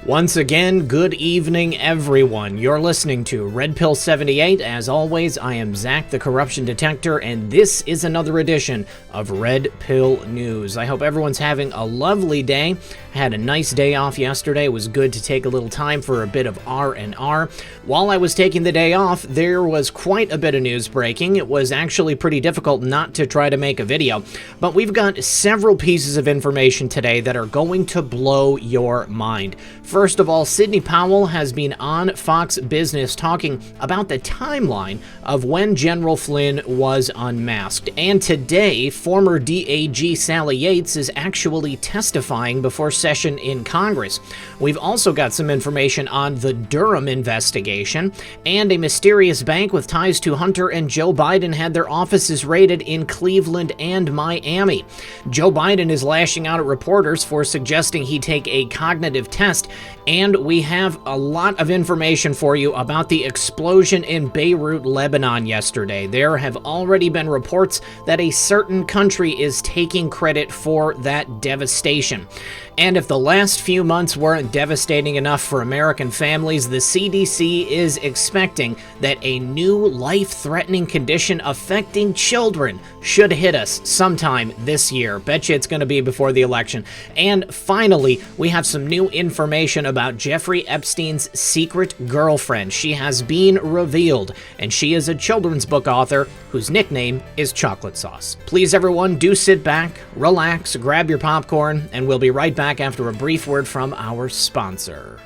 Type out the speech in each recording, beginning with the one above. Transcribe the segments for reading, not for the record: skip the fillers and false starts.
Once again, good evening, everyone. You're listening to Red Pill 78. As always, I am Zak, the Corruption Detector, and this is another edition of Red Pill News. I hope everyone's having a lovely day. I had a nice day off yesterday. It was good to take a little time for a bit of R&R. While I was taking the day off, there was quite a bit of news breaking. It was actually pretty difficult not to try to make a video, but we've got several pieces of information today that are going to blow your mind. First of all, Sidney Powell has been on Fox Business talking about the timeline of when General Flynn was unmasked. And today, former DAG Sally Yates is actually testifying before session in Congress. We've also got some information on the Durham investigation, and a mysterious bank with ties to Hunter and Joe Biden had their offices raided in Cleveland and Miami. Joe Biden is lashing out at reporters for suggesting he take a cognitive test. And we have a lot of information for you about the explosion in Beirut, Lebanon yesterday. There have already been reports that a certain country is taking credit for that devastation. And if the last few months weren't devastating enough for American families, the CDC is expecting that a new life-threatening condition affecting children should hit us sometime this year. Betcha it's going to be before the election. And finally, we have some new information about Jeffrey Epstein's secret girlfriend. She has been revealed, and she is a children's book author whose nickname is Chocolate Sauce. Please, everyone, do sit back, relax, grab your popcorn, and we'll be right back after a brief word from our sponsor.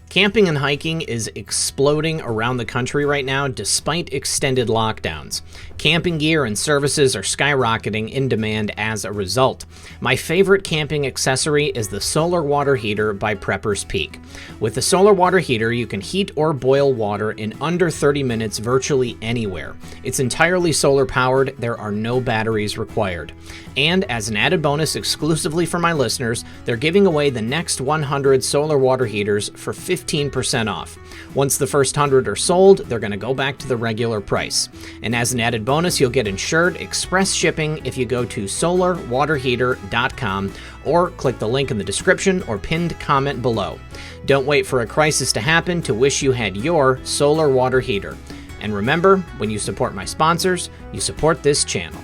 Camping and hiking is exploding around the country right now despite extended lockdowns. Camping gear and services are skyrocketing in demand as a result. My favorite camping accessory is the solar water heater by Prepper's Peak. With the solar water heater, you can heat or boil water in under 30 minutes virtually anywhere. It's entirely solar powered, there are no batteries required. And as an added bonus exclusively for my listeners, they're giving away the next 100 solar water heaters for 15% off. Once the first 100 are sold, they're going to go back to the regular price. And as an added bonus, you'll get insured express shipping if you go to solarwaterheater.com or click the link in the description or pinned comment below. Don't wait for a crisis to happen to wish you had your solar water heater. And remember, when you support my sponsors, you support this channel.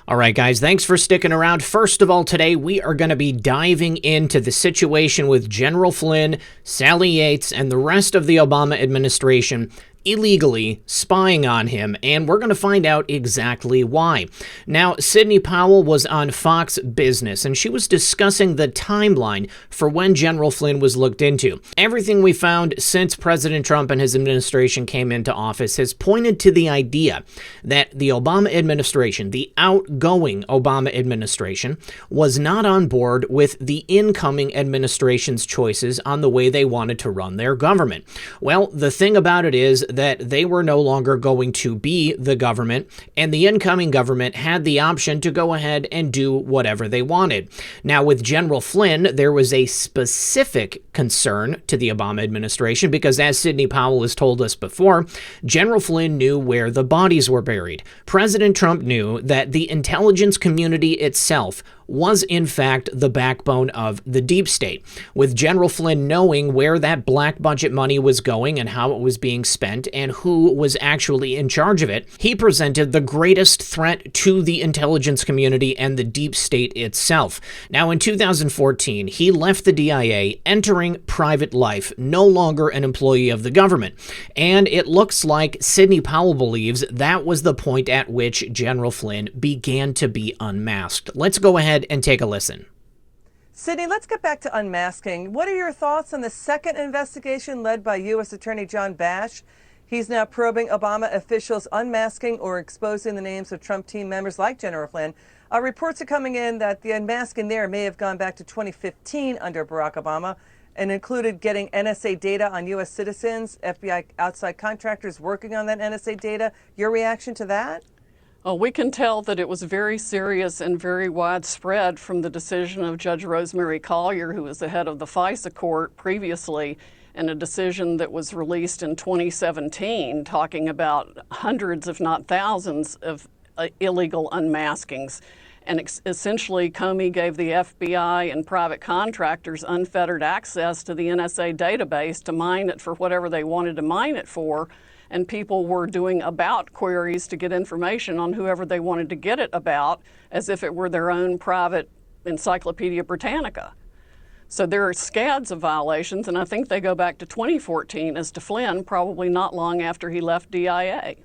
All right, guys, thanks for sticking around. First of all, today we are going to be diving into the situation with General Flynn, Sally Yates, and the rest of the Obama administration illegally spying on him, and we're going to find out exactly why. Now, Sidney Powell was on Fox Business, and she was discussing the timeline for when General Flynn was looked into. Everything we found since President Trump and his administration came into office has pointed to the idea that the Obama administration, the outgoing Obama administration, was not on board with the incoming administration's choices on the way they wanted to run their government. Well, the thing about it is that they were no longer going to be the government, and the incoming government had the option to go ahead and do whatever they wanted. Now, with General Flynn, there was a specific concern to the Obama administration because, as Sidney Powell has told us before, General Flynn knew where the bodies were buried. President Trump knew that the intelligence community itself was in fact the backbone of the deep state. With General Flynn knowing where that black budget money was going and how it was being spent and who was actually in charge of it, he presented the greatest threat to the intelligence community and the deep state itself. Now, in 2014, he left the DIA, entering private life, no longer an employee of the government. And it looks like Sidney Powell believes that was the point at which General Flynn began to be unmasked. Let's go ahead and take a listen. Sidney, let's get back to unmasking. What are your thoughts on the second investigation led by U.S. Attorney John Bash? He's now probing Obama officials unmasking or exposing the names of Trump team members like General Flynn. Reports are coming in that the unmasking there may have gone back to 2015 under Barack Obama and included getting NSA data on U.S. citizens, FBI outside contractors working on that NSA data. Your reaction to that? We can tell that it was very serious and very widespread from the decision of Judge Rosemary Collyer, who was the head of the FISA court previously, and a decision that was released in 2017 talking about hundreds, if not thousands, of illegal unmaskings. And essentially, Comey gave the FBI and private contractors unfettered access to the NSA database to mine it for whatever they wanted to mine it for. And people were doing about queries to get information on whoever they wanted to get it about, as if it were their own private Encyclopedia Britannica. So there are scads of violations, and I think they go back to 2014 as to Flynn, probably not long after he left DIA.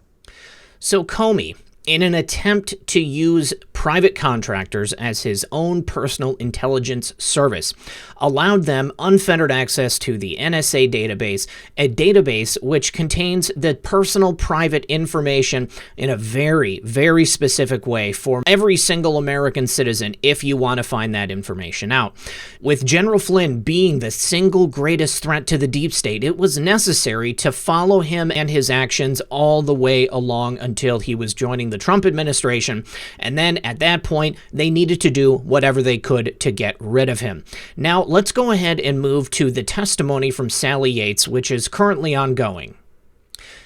So Comey, in an attempt to use private contractors as his own personal intelligence service, allowed them unfettered access to the NSA database, a database which contains the personal private information in a very, very specific way for every single American citizen if you want to find that information out. With General Flynn being the single greatest threat to the deep state, it was necessary to follow him and his actions all the way along until he was joining the Trump administration, and then at that point, they needed to do whatever they could to get rid of him. Now, let's go ahead and move to the testimony from Sally Yates, which is currently ongoing.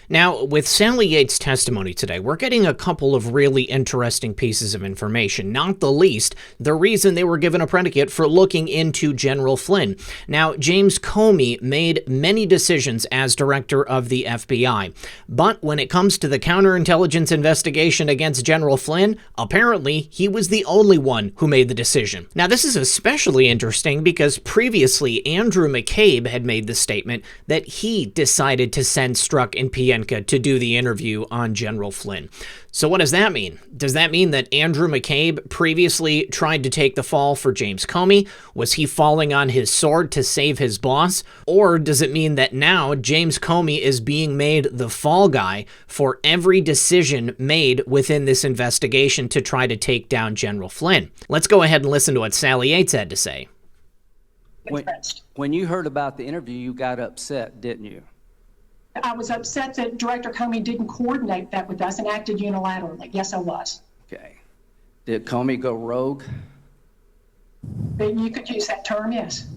Now, with Sally Yates' testimony today, we're getting a couple of really interesting pieces of information, not the least the reason they were given a predicate for looking into General Flynn. Now, James Comey made many decisions as director of the FBI, but when it comes to the counterintelligence investigation against General Flynn, apparently he was the only one who made the decision. Now, this is especially interesting because previously Andrew McCabe had made the statement that he decided to send Strzok and Pienka to do the interview on General Flynn. So what does that mean? Does that mean that Andrew McCabe previously tried to take the fall for James Comey? Was he falling on his sword to save his boss? Or does it mean that now James Comey is being made the fall guy for every decision made within this investigation to try to take down General Flynn? Let's go ahead and listen to what Sally Yates had to say. When you heard about the interview, you got upset, didn't you? I was upset that Director Comey didn't coordinate that with us and acted unilaterally. Yes, I was. Okay. Did Comey go rogue? But you could use that term, yes.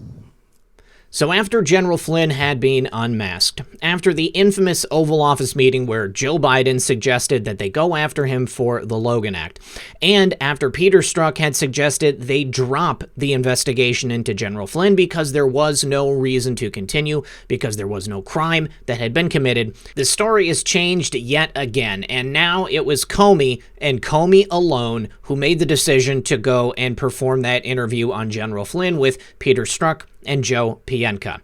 So after General Flynn had been unmasked, after the infamous Oval Office meeting where Joe Biden suggested that they go after him for the Logan Act, and after Peter Strzok had suggested they drop the investigation into General Flynn because there was no reason to continue, because there was no crime that had been committed, the story is changed yet again, and now it was Comey and Comey alone who made the decision to go and perform that interview on General Flynn with Peter Strzok and Joe Pienka.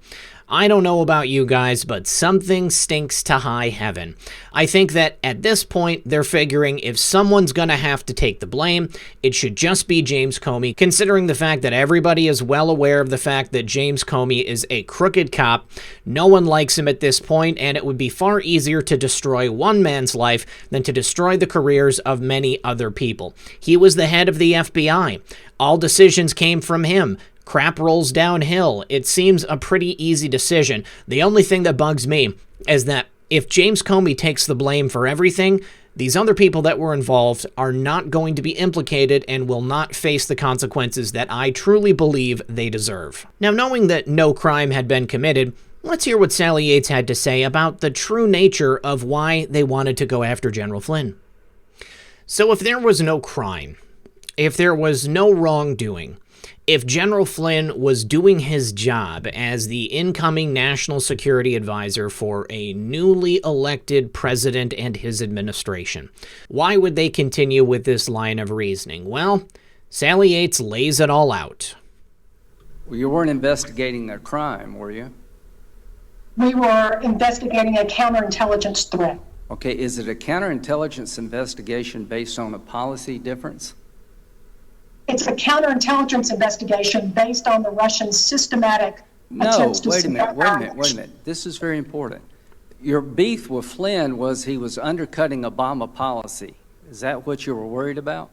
I don't know about you guys, but something stinks to high heaven. I think that at this point, they're figuring if someone's gonna have to take the blame, it should just be James Comey, considering the fact that everybody is well aware of the fact that James Comey is a crooked cop. No one likes him at this point, and it would be far easier to destroy one man's life than to destroy the careers of many other people. He was the head of the FBI. All decisions came from him. Crap rolls downhill. It seems a pretty easy decision. The only thing that bugs me is that if James Comey takes the blame for everything, these other people that were involved are not going to be implicated and will not face the consequences that I truly believe they deserve. Now, knowing that no crime had been committed, let's hear what Sally Yates had to say about the true nature of why they wanted to go after General Flynn. So if there was no crime, if there was no wrongdoing, if General Flynn was doing his job as the incoming national security advisor for a newly elected president and his administration, why would they continue with this line of reasoning? Well, Sally Yates lays it all out. Well, you weren't investigating a crime, were you? We were investigating a counterintelligence threat. Okay, is it a counterintelligence investigation based on a policy difference? It's a counterintelligence investigation based on the Russians' systematic attempts to wait a minute. This is very important. Your beef with Flynn was he was undercutting Obama policy. Is that what you were worried about?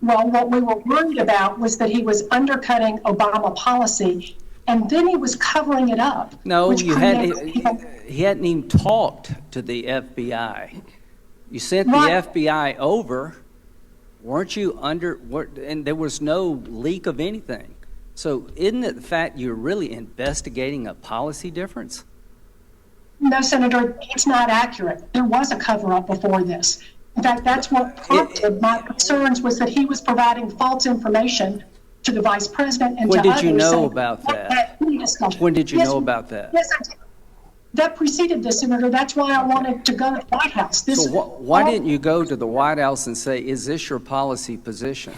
Well, what we were worried about was that he was undercutting Obama policy, and then he was covering it up. No, he hadn't even talked to the FBI. You sent the FBI over. Weren't you and there was no leak of anything. So isn't it the fact you're really investigating a policy difference? No, Senator, it's not accurate. There was a cover-up before this. In fact, that's what prompted my concerns, was that he was providing false information to the vice president and When to did others. you know saying, about that? Discussion. When did you Yes, know about that? Yes, I did. That preceded this, Senator. That's why I wanted to go to the White House. So why didn't you go to the White House and say, is this your policy position?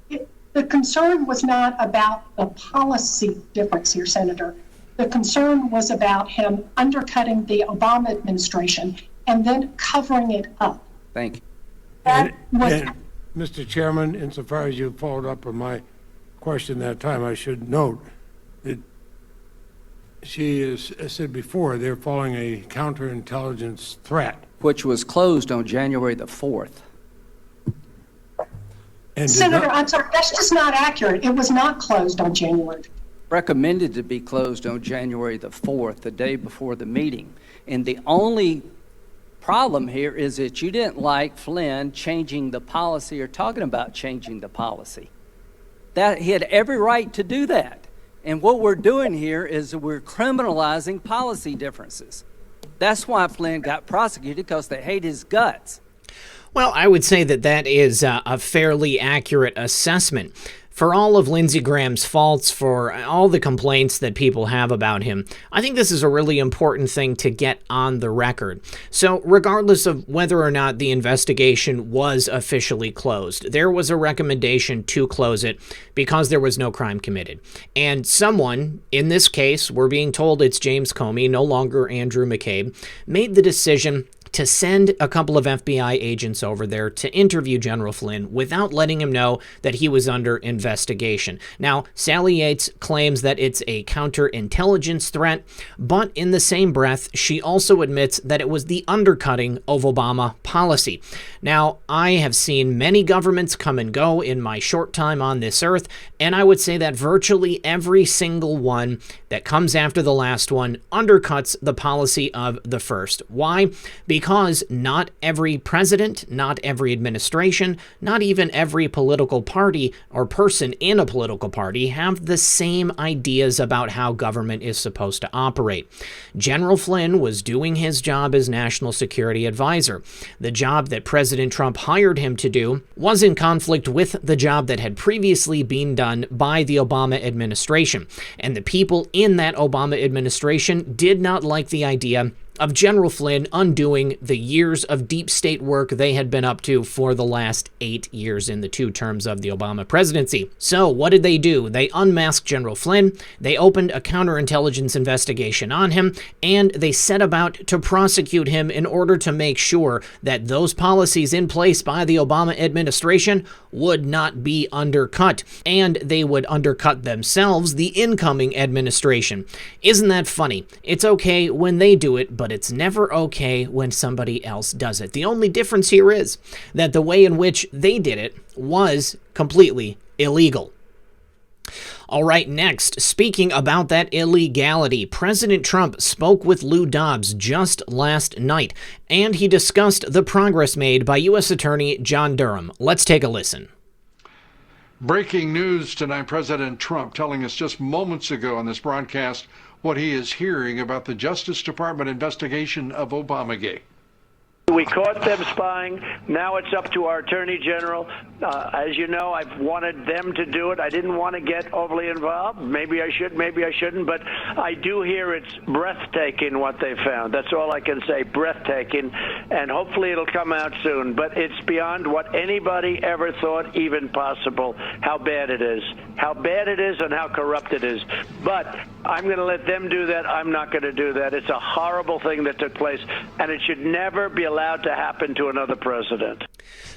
The concern was not about the policy difference here, Senator. The concern was about him undercutting the Obama administration and then covering it up. Thank you. That was And, Mr. Chairman, insofar as you followed up on my question that time, I should note that she has said before they're following a counterintelligence threat. Which was closed on January the 4th. And did Senator, not- I'm sorry, that's just not accurate. It was not closed on January. Recommended to be closed on January the 4th, the day before the meeting. And the only problem here is that you didn't like Flynn changing the policy or talking about changing the policy. That he had every right to do that. And what we're doing here is we're criminalizing policy differences. That's why Flynn got prosecuted, because they hate his guts. Well, I would say that that is a fairly accurate assessment. For all of Lindsey Graham's faults, for all the complaints that people have about him, I think this is a really important thing to get on the record. So regardless of whether or not the investigation was officially closed, there was a recommendation to close it because there was no crime committed. And someone, in this case, we're being told it's James Comey, no longer Andrew McCabe, made the decision to send a couple of FBI agents over there to interview General Flynn without letting him know that he was under investigation. Now, Sally Yates claims that it's a counterintelligence threat, but in the same breath, she also admits that it was the undercutting of Obama policy. Now, I have seen many governments come and go in my short time on this earth, and I would say that virtually every single one that comes after the last one undercuts the policy of the first. Why? Because not every president, not every administration, not even every political party or person in a political party have the same ideas about how government is supposed to operate. General Flynn was doing his job as National Security Advisor. The job that President Trump hired him to do was in conflict with the job that had previously been done by the Obama administration. And the people in that Obama administration did not like the idea of General Flynn undoing the years of deep state work they had been up to for the last 8 years in the 2 terms of the Obama presidency. So what did they do? They unmasked General Flynn, they opened a counterintelligence investigation on him, and they set about to prosecute him in order to make sure that those policies in place by the Obama administration would not be undercut, and they would undercut themselves, the incoming administration. Isn't that funny? It's okay when they do it, but it's never okay when somebody else does it. The only difference here is that the way in which they did it was completely illegal. All right, next, speaking about that illegality, President Trump spoke with Lou Dobbs just last night, and he discussed the progress made by U.S. Attorney John Durham. Let's take a listen. Breaking news tonight, President Trump telling us just moments ago on this broadcast what he is hearing about the Justice Department investigation of Obamagate. We caught them spying. Now it's up to our Attorney General. As you know, I've wanted them to do it. I didn't want to get overly involved. Maybe I should, maybe I shouldn't. But I do hear it's breathtaking what they found. That's all I can say, breathtaking. And hopefully it'll come out soon. But it's beyond what anybody ever thought even possible, how bad it is. How bad it is and how corrupt it is. But I'm going to let them do that. I'm not going to do that. It's a horrible thing that took place, and it should never be allowed to happen to another president.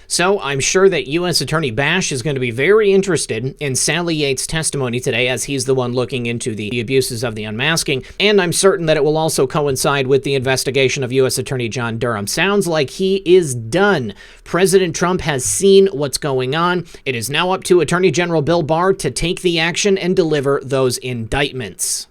So I'm sure that U.S. Attorney Bash is going to be very interested in Sally Yates' testimony today, as he's the one looking into the abuses of the unmasking, and I'm certain that it will also coincide with the investigation of U.S. Attorney John Durham. Sounds like he is done. President Trump has seen what's going on. It is now up to Attorney General Bill Barr to take the action and deliver those indictments.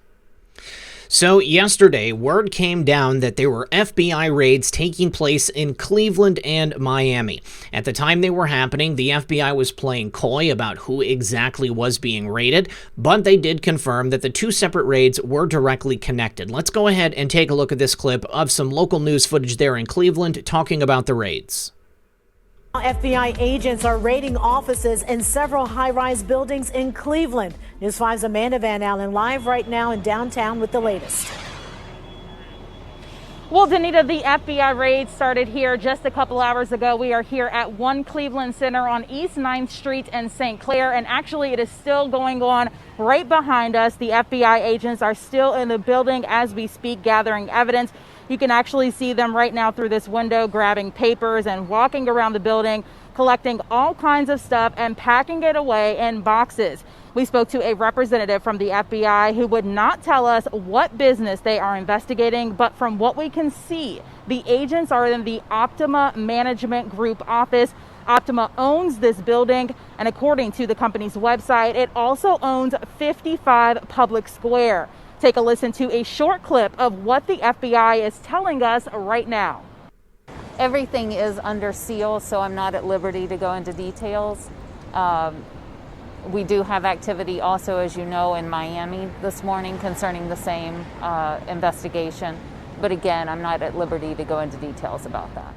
So yesterday, word came down that there were FBI raids taking place in Cleveland and Miami. At the time they were happening, the FBI was playing coy about who exactly was being raided, but they did confirm that the two separate raids were directly connected. Let's go ahead and take a look at this clip of some local news footage there in Cleveland talking about the raids. FBI agents are raiding offices in several high-rise buildings in Cleveland. News 5's Amanda Van Allen live right now in downtown with the latest. Well, Danita, the FBI raid started here just a couple hours ago. We are here at One Cleveland Center on East 9th Street in St. Clair, and actually it is still going on right behind us. The FBI agents are still in the building as we speak, gathering evidence. You can actually see them right now through this window, grabbing papers and walking around the building, collecting all kinds of stuff and packing it away in boxes. We spoke to a representative from the FBI who would not tell us what business they are investigating, but from what we can see, the agents are in the Optima Management Group office. Optima owns this building, and according to the company's website, it also owns 55 Public Square. Take a listen to a short clip of what the FBI is telling us right now. Everything is under seal, so I'm not at liberty to go into details. We do have activity also, as you know, in Miami this morning concerning the same investigation. But again, I'm not at liberty to go into details about that.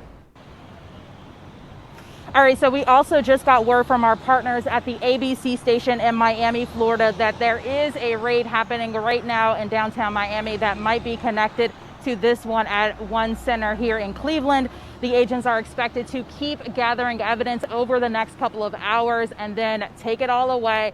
All right, so we also just got word from our partners at the ABC station in Miami, Florida, that there is a raid happening right now in downtown Miami that might be connected to this one at One Center here in Cleveland. The agents are expected to keep gathering evidence over the next couple of hours and then take it all away.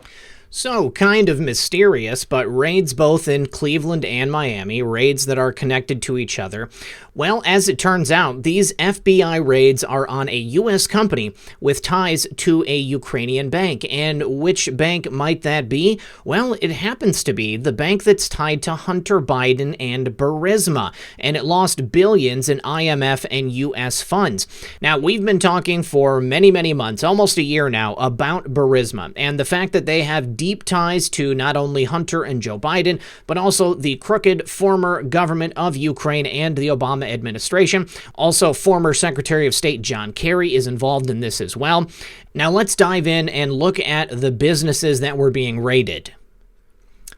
So, kind of mysterious, but raids both in Cleveland and Miami, raids that are connected to each other. Well, as it turns out, these FBI raids are on a U.S. company with ties to a Ukrainian bank. And which bank might that be? Well, it happens to be the bank that's tied to Hunter Biden and Burisma, and it lost billions in IMF and U.S. funds. Now, we've been talking for many, many months, almost a year now, about Burisma, and the fact that they have deep ties to not only Hunter and Joe Biden, but also the crooked former government of Ukraine and the Obama administration. Also, former Secretary of State John Kerry is involved in this as well. Now let's dive in and look at the businesses that were being raided.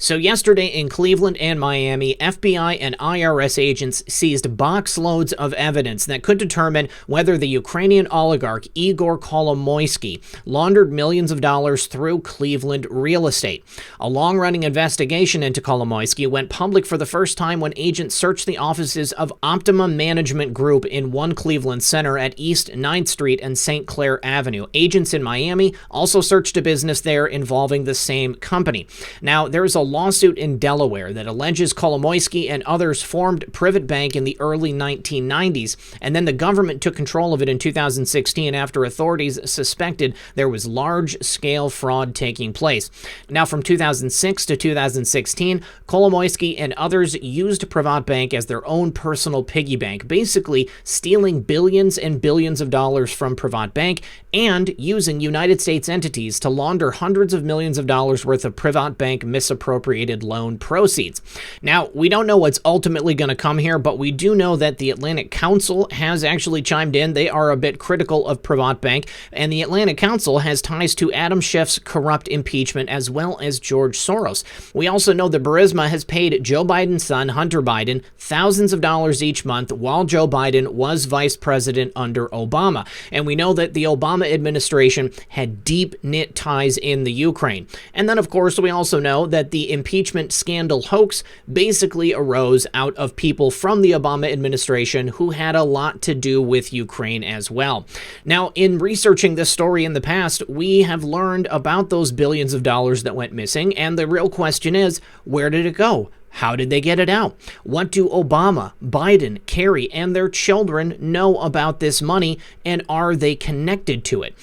So yesterday in Cleveland and Miami, FBI and IRS agents seized boxloads of evidence that could determine whether the Ukrainian oligarch Igor Kolomoisky laundered millions of dollars through Cleveland real estate. A long-running investigation into Kolomoisky went public for the first time when agents searched the offices of Optima Management Group in One Cleveland Center at East 9th Street and St. Clair Avenue. Agents in Miami also searched a business there involving the same company. Now, there's a lawsuit in Delaware that alleges Kolomoisky and others formed Privet Bank in the early 1990s, and then the government took control of it in 2016 after authorities suspected there was large-scale fraud taking place. Now, from 2006 to 2016, Kolomoisky and others used Privet Bank as their own personal piggy bank, basically stealing billions and billions of dollars from Privet Bank and using United States entities to launder hundreds of millions of dollars worth of Privet Bank misappropriated loan proceeds. Now, we don't know what's ultimately going to come here, but we do know that the Atlantic Council has actually chimed in. They are a bit critical of Privet Bank, and the Atlantic Council has ties to Adam Schiff's corrupt impeachment as well as George Soros. We also know that Burisma has paid Joe Biden's son, Hunter Biden, thousands of dollars each month while Joe Biden was vice president under Obama. And we know that the Obama administration had deep-knit ties in the Ukraine. And then, of course, we also know that the impeachment scandal hoax basically arose out of people from the Obama administration who had a lot to do with Ukraine as well. Now, in researching this story in the past, we have learned about those billions of dollars that went missing, and the real question is, where did it go? How did they get it out? What do Obama, Biden, Kerry, and their children know about this money, and are they connected to it?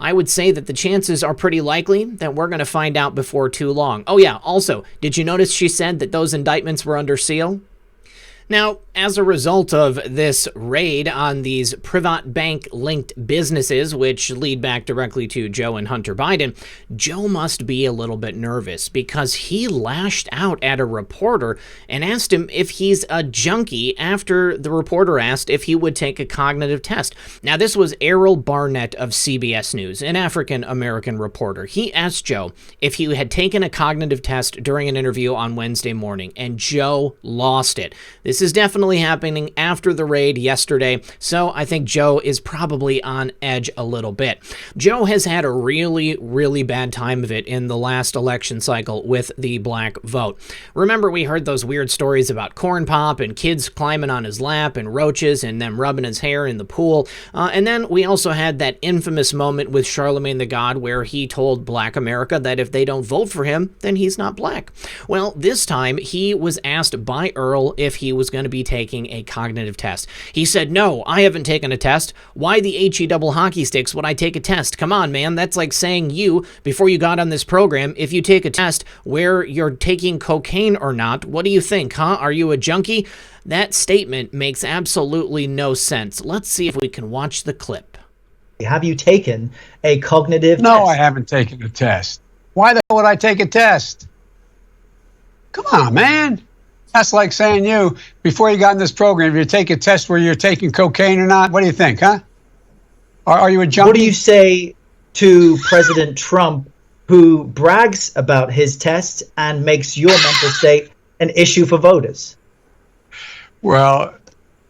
I would say that the chances are pretty likely that we're going to find out before too long. Oh yeah, also, did you notice she said that those indictments were under seal? Now, as a result of this raid on these Privat Bank-linked businesses, which lead back directly to Joe and Hunter Biden, Joe must be a little bit nervous because he lashed out at a reporter and asked him if he's a junkie after the reporter asked if he would take a cognitive test. Now, this was Errol Barnett of CBS News, an African-American reporter. He asked Joe if he had taken a cognitive test during an interview on Wednesday morning, and Joe lost it. This is definitely happening after the raid yesterday, so I think Joe is probably on edge a little bit. Joe has had a really, really bad time of it in the last election cycle with the black vote. Remember, we heard those weird stories about corn pop and kids climbing on his lap and roaches and them rubbing his hair in the pool. And then we also had that infamous moment with Charlemagne the God where he told black America that if they don't vote for him, then he's not black. Well, this time he was asked by Earl if he was going to be taking a cognitive test. He said, "No, I haven't taken a test. Why the HE double hockey sticks would I take a test? Come on, man. That's like saying you, before you got on this program, if you take a test where you're taking cocaine or not, what do you think, huh? Are you a junkie?" That statement makes absolutely no sense. Let's see if we can watch the clip. Have you taken a cognitive test? No, I haven't taken a test. Why the hell would I take a test? Come on, man. That's like saying you, before you got in this program, if you take a test where you're taking cocaine or not, what do you think, huh? Are you a junkie? What do you say to President Trump, who brags about his test and makes your mental state an issue for voters? Well,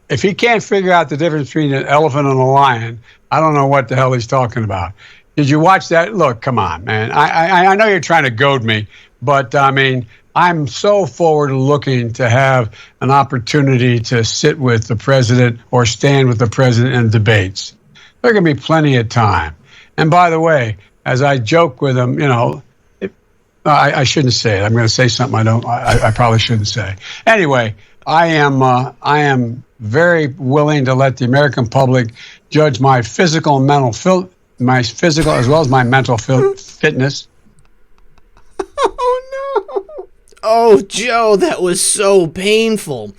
if he can't figure out the difference between an elephant and a lion, I don't know what the hell he's talking about. Did you watch that? Look, come on, man. I know you're trying to goad me, but I mean, I'm so forward looking to have an opportunity to sit with the president or stand with the president in debates. There's going to be plenty of time. And by the way, as I joke with him, you know, I shouldn't say it. I'm going to say something I probably shouldn't say. Anyway, I am very willing to let the American public judge my physical and mental my physical as well as my mental fitness. Oh, no. Oh, Joe, that was so painful.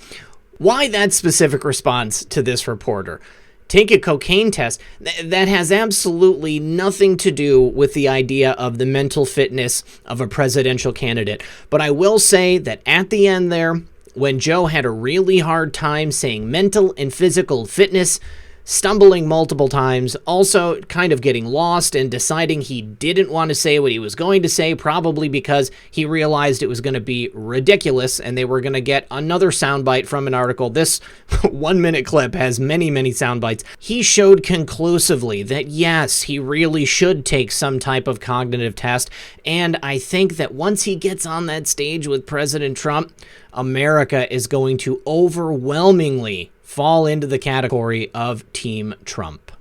Why that specific response to this reporter? Take a cocaine test. That has absolutely nothing to do with the idea of the mental fitness of a presidential candidate. But I will say that at the end there, when Joe had a really hard time saying mental and physical fitness, stumbling multiple times, also kind of getting lost and deciding he didn't want to say what he was going to say, probably because he realized it was going to be ridiculous and they were going to get another soundbite from an article. This 1 minute clip has many, many sound bites. He showed conclusively that yes, he really should take some type of cognitive test. And I think that once he gets on that stage with President Trump, America is going to overwhelmingly fall into the category of Team Trump.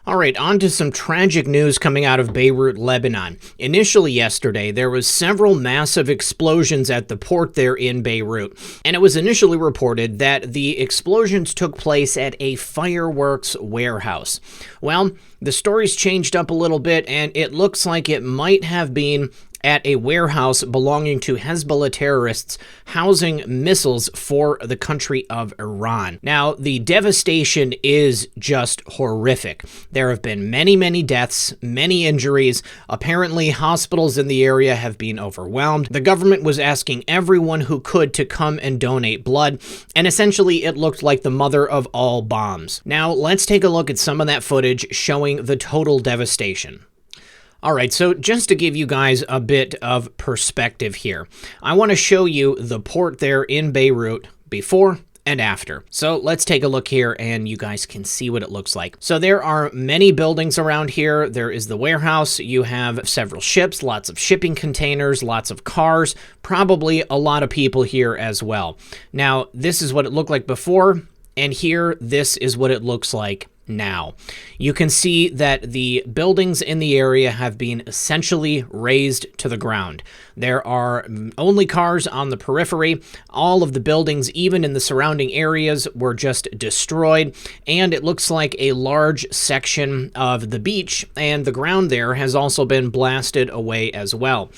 All right, on to some tragic news coming out of Beirut, Lebanon. Initially yesterday, there was several massive explosions at the port there in Beirut, and it was initially reported that the explosions took place at a fireworks warehouse. Well, the story's changed up a little bit, and it looks like it might have been at a warehouse belonging to Hezbollah terrorists housing missiles for the country of Iran. Now, the devastation is just horrific. There have been many, many deaths, many injuries. Apparently, hospitals in the area have been overwhelmed. The government was asking everyone who could to come and donate blood, and essentially it looked like the mother of all bombs. Now, let's take a look at some of that footage showing the total devastation. All right, so just to give you guys a bit of perspective here, I want to show you the port there in Beirut before and after. So let's take a look here and you guys can see what it looks like. So there are many buildings around here. There is the warehouse. You have several ships, lots of shipping containers, lots of cars, probably a lot of people here as well. Now, this is what it looked like before, and here, this is what it looks like now. You can see that the buildings in the area have been essentially razed to the ground. There are only cars on the periphery. All of the buildings, even in the surrounding areas, were just destroyed, and it looks like a large section of the beach and the ground there has also been blasted away as well.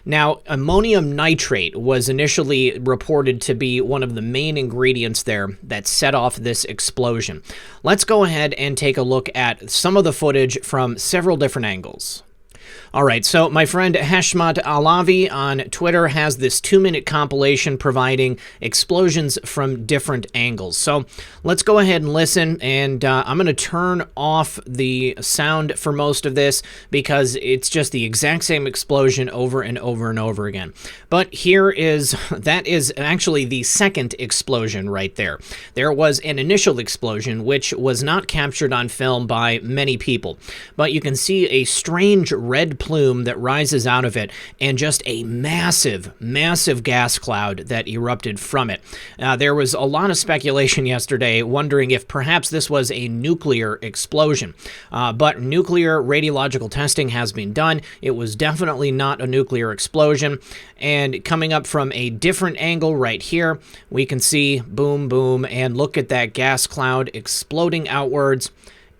Now, ammonium nitrate was initially reported to be one of the main ingredients there that set off this explosion. Let's go ahead and take a look at some of the footage from several different angles. All right, so my friend Heshmat Alavi on Twitter has this 2-minute compilation providing explosions from different angles. So let's go ahead and listen, and I'm going to turn off the sound for most of this because it's just the exact same explosion over and over and over again. But that is actually the second explosion right there. There was an initial explosion which was not captured on film by many people, but you can see a strange red plume that rises out of it and just a massive, massive gas cloud that erupted from it. There was a lot of speculation yesterday wondering if perhaps this was a nuclear explosion, but nuclear radiological testing has been done. It was definitely not a nuclear explosion, and coming up from a different angle right here, we can see boom, boom, and look at that gas cloud exploding outwards.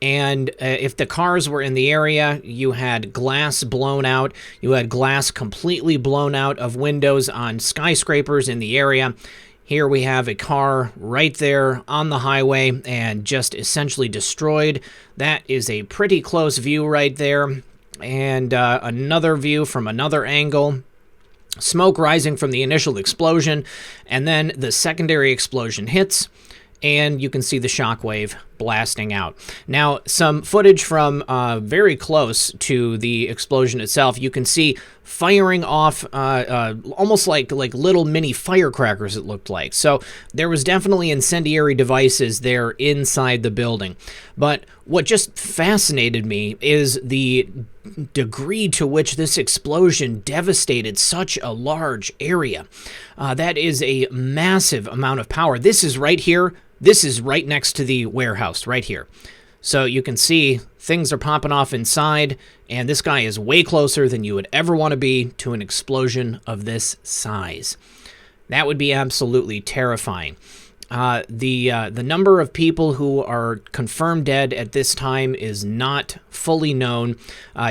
And if the cars were in the area, you had glass blown out. You had glass completely blown out of windows on skyscrapers in the area. Here we have a car right there on the highway and just essentially destroyed. That is a pretty close view right there. And another view from another angle. Smoke rising from the initial explosion. And then the secondary explosion hits. And you can see the shockwave blasting out. Now, some footage from very close to the explosion itself, you can see firing off almost like little mini firecrackers, it looked like. So there was definitely incendiary devices there inside the building. But what just fascinated me is the degree to which this explosion devastated such a large area. That is a massive amount of power. This is right here. This is right next to the warehouse, right here. So you can see things are popping off inside, and this guy is way closer than you would ever want to be to an explosion of this size. That would be absolutely terrifying. The number of people who are confirmed dead at this time is not fully known.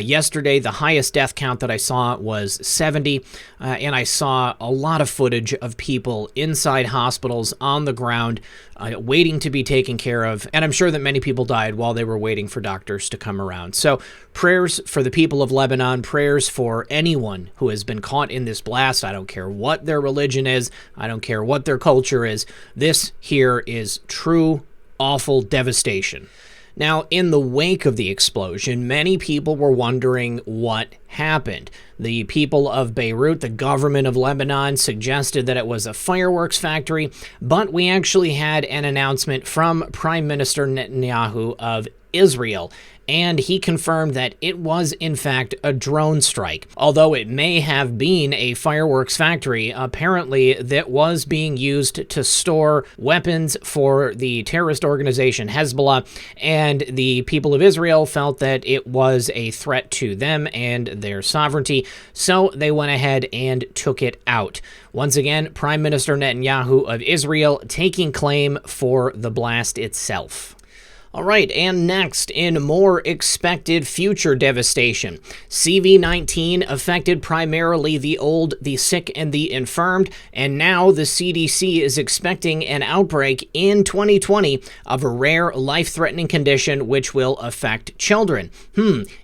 Yesterday, the highest death count that I saw was 70, and I saw a lot of footage of people inside hospitals on the ground waiting to be taken care of, and I'm sure that many people died while they were waiting for doctors to come around. So prayers for the people of Lebanon, prayers for anyone who has been caught in this blast. I don't care what their religion is, I don't care what their culture is. This here is true, awful devastation. Now, in the wake of the explosion, many people were wondering what happened. The people of Beirut, the government of Lebanon, suggested that it was a fireworks factory, but we actually had an announcement from Prime Minister Netanyahu of Israel, and he confirmed that it was, in fact, a drone strike. Although it may have been a fireworks factory, apparently that was being used to store weapons for the terrorist organization Hezbollah, and the people of Israel felt that it was a threat to them and their sovereignty, so they went ahead and took it out. Once again, Prime Minister Netanyahu of Israel taking claim for the blast itself. All right, and next, in more expected future devastation, CV-19 affected primarily the old, the sick, and the infirmed, and now the CDC is expecting an outbreak in 2020 of a rare life-threatening condition which will affect children.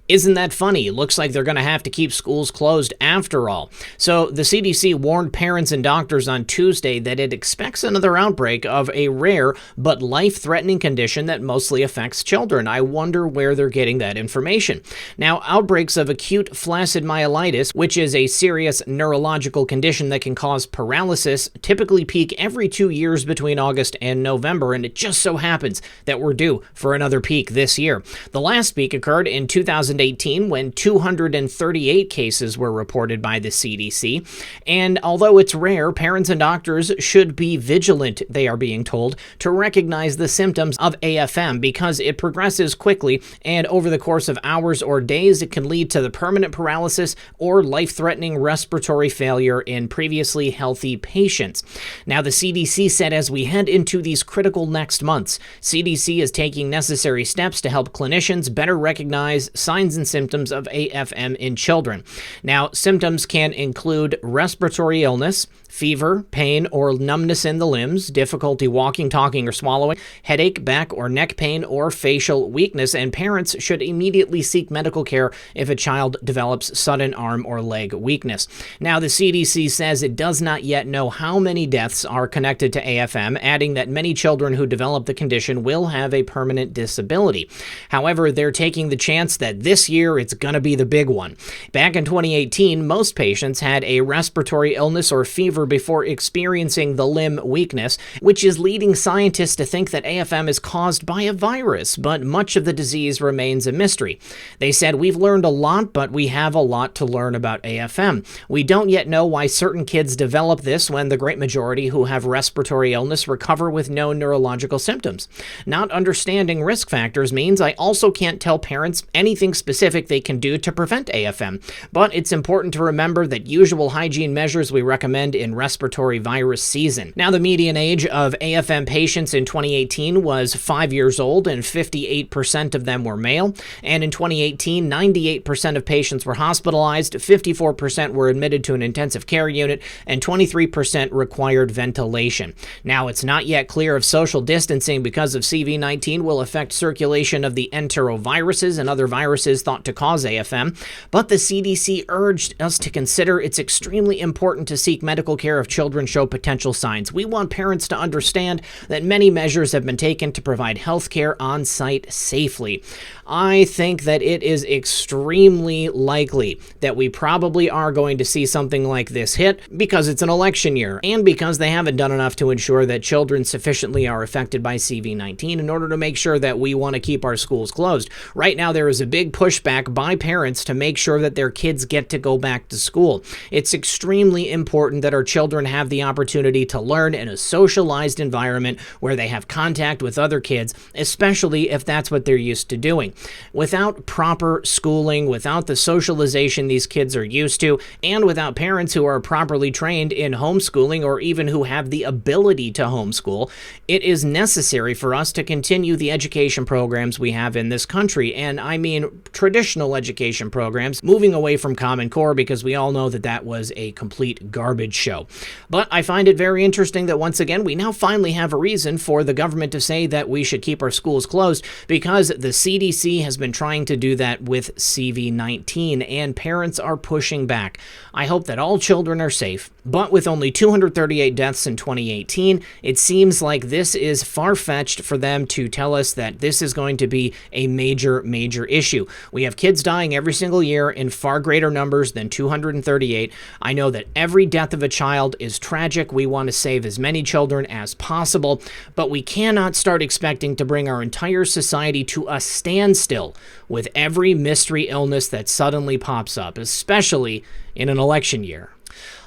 Isn't that funny? Looks like they're going to have to keep schools closed after all. So the CDC warned parents and doctors on Tuesday that it expects another outbreak of a rare but life-threatening condition that mostly affects children. I wonder where they're getting that information. Now, outbreaks of acute flaccid myelitis, which is a serious neurological condition that can cause paralysis, typically peak every 2 years between August and November, and it just so happens that we're due for another peak this year. The last peak occurred in 2018 when 238 cases were reported by the CDC. And although it's rare, parents and doctors should be vigilant, they are being told, to recognize the symptoms of AFM because it progresses quickly, and over the course of hours or days, it can lead to the permanent paralysis or life-threatening respiratory failure in previously healthy patients. Now, the CDC said as we head into these critical next months, CDC is taking necessary steps to help clinicians better recognize signs and symptoms of AFM in children. Now, symptoms can include respiratory illness, fever, pain or numbness in the limbs, difficulty walking, talking, or swallowing, headache, back or neck pain, or facial weakness, and parents should immediately seek medical care if a child develops sudden arm or leg weakness. Now, the CDC says it does not yet know how many deaths are connected to AFM, adding that many children who develop the condition will have a permanent disability. However, they're taking the chance that this year it's going to be the big one. Back in 2018, most patients had a respiratory illness or fever before experiencing the limb weakness, which is leading scientists to think that AFM is caused by a virus, but much of the disease remains a mystery. They said, "We've learned a lot, but we have a lot to learn about AFM. We don't yet know why certain kids develop this when the great majority who have respiratory illness recover with no neurological symptoms. Not understanding risk factors means I also can't tell parents anything specific they can do to prevent AFM, but it's important to remember that usual hygiene measures we recommend in respiratory virus season." Now, the median age of AFM patients in 2018 was 5 years old, and 58% of them were male. And in 2018, 98% of patients were hospitalized, 54% were admitted to an intensive care unit, and 23% required ventilation. Now, it's not yet clear if social distancing because of CV-19 will affect circulation of the enteroviruses and other viruses thought to cause AFM, but the CDC urged us to consider it's extremely important to seek medical care if children show potential signs. We want parents to understand that many measures have been taken to provide health care on site safely. I think that it is extremely likely that we probably are going to see something like this hit because it's an election year and because they haven't done enough to ensure that children sufficiently are affected by CV-19 in order to make sure that we want to keep our schools closed. Right now, there is a big pushback by parents to make sure that their kids get to go back to school. It's extremely important that our children have the opportunity to learn in a socialized environment where they have contact with other kids, especially if that's what they're used to doing. Without proper schooling, without the socialization these kids are used to, and without parents who are properly trained in homeschooling or even who have the ability to homeschool, it is necessary for us to continue the education programs we have in this country. And I mean traditional education programs, moving away from Common Core because we all know that that was a complete garbage show. But I find it very interesting that once again, we now finally have a reason for the government to say that we should keep our schools closed because the CDC has been trying to do that with CV-19 and parents are pushing back. I hope that all children are safe, but with only 238 deaths in 2018, it seems like this is far-fetched for them to tell us that this is going to be a major issue. We have kids dying every single year in far greater numbers than 238. I know that every death of a child is tragic. We want to save as many children as possible, but we cannot start expecting to bring our entire society to a standstill with every mystery illness that suddenly pops up, especially in an election year.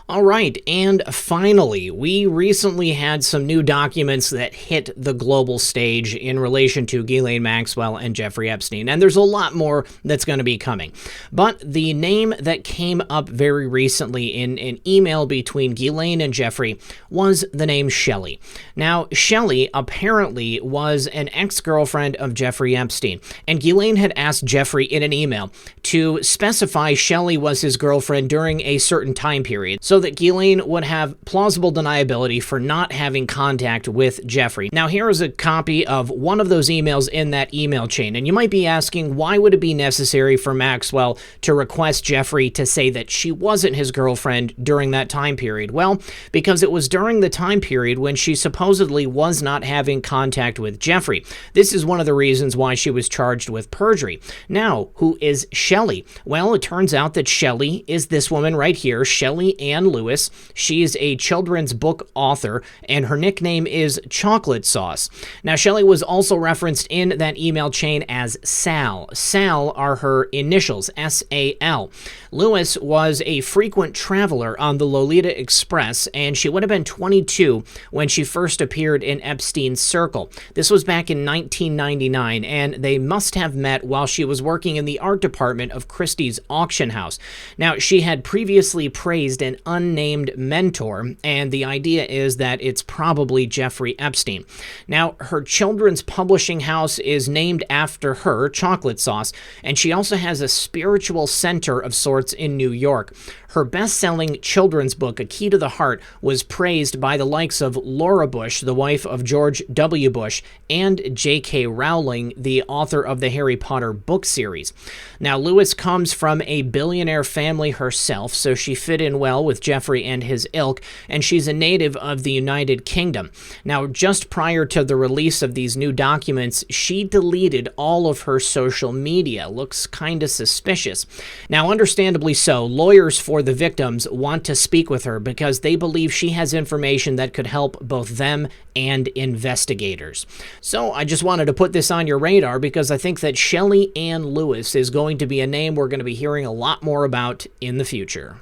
All right, and finally, we recently had some new documents that hit the global stage in relation to Ghislaine Maxwell and Jeffrey Epstein, and there's a lot more that's going to be coming. But the name that came up very recently in an email between Ghislaine and Jeffrey was the name Shelley. Now, Shelley apparently was an ex-girlfriend of Jeffrey Epstein, and Ghislaine had asked Jeffrey in an email to specify Shelley was his girlfriend during a certain time period, so that Ghislaine would have plausible deniability for not having contact with Jeffrey. Now, here is a copy of one of those emails in that email chain, and you might be asking, why would it be necessary for Maxwell to request Jeffrey to say that she wasn't his girlfriend during that time period? Well, because it was during the time period when she supposedly was not having contact with Jeffrey. This is one of the reasons why she was charged with perjury. Now, who is Shelley? Well, it turns out that Shelley is this woman right here, Shelley Ann Lewis. She's a children's book author, and her nickname is Chocolate Sauce. Now, Shelley was also referenced in that email chain as Sal. Sal are her initials, S-A-L. Lewis was a frequent traveler on the Lolita Express, and she would have been 22 when she first appeared in Epstein's circle. This was back in 1999, and they must have met while she was working in the art department of Christie's auction house. Now, she had previously praised an unnamed mentor, and the idea is that it's probably Jeffrey Epstein. Now, her children's publishing house is named after her, Chocolate Sauce, and she also has a spiritual center of sorts in New York. Her best-selling children's book, A Key to the Heart, was praised by the likes of Laura Bush, the wife of George W. Bush, and J.K. Rowling, the author of the Harry Potter book series. Now, Lewis comes from a billionaire family herself, so she fit in well with Jeffrey and his ilk, and she's a native of the United Kingdom. Now, just prior to the release of these new documents, she deleted all of her social media. Looks kind of suspicious. Now, understandably so, lawyers for the victims want to speak with her because they believe she has information that could help both them and investigators. So I just wanted to put this on your radar because I think that Shelley Ann Lewis is going to be a name we're going to be hearing a lot more about in the future.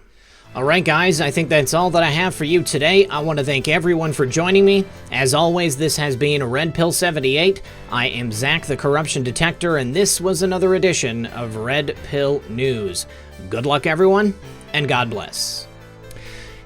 All right, guys, I think that's all that I have for you today. I want to thank everyone for joining me. As always, this has been Red Pill 78. I am Zak the Corruption Detector, and this was another edition of Red Pill News. Good luck, everyone, and God bless.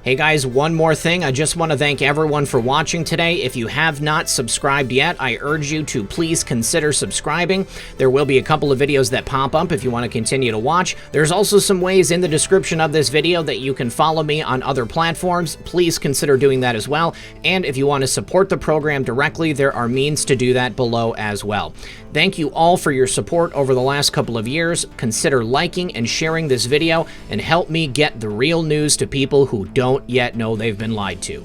Hey guys, one more thing. I just want to thank everyone for watching today. If you have not subscribed yet, I urge you to please consider subscribing. There will be a couple of videos that pop up if you want to continue to watch. There's also some ways in the description of this video that you can follow me on other platforms. Please consider doing that as well. And if you want to support the program directly, there are means to do that below as well. Thank you all for your support over the last couple of years. Consider liking and sharing this video and help me get the real news to people who don't yet know they've been lied to.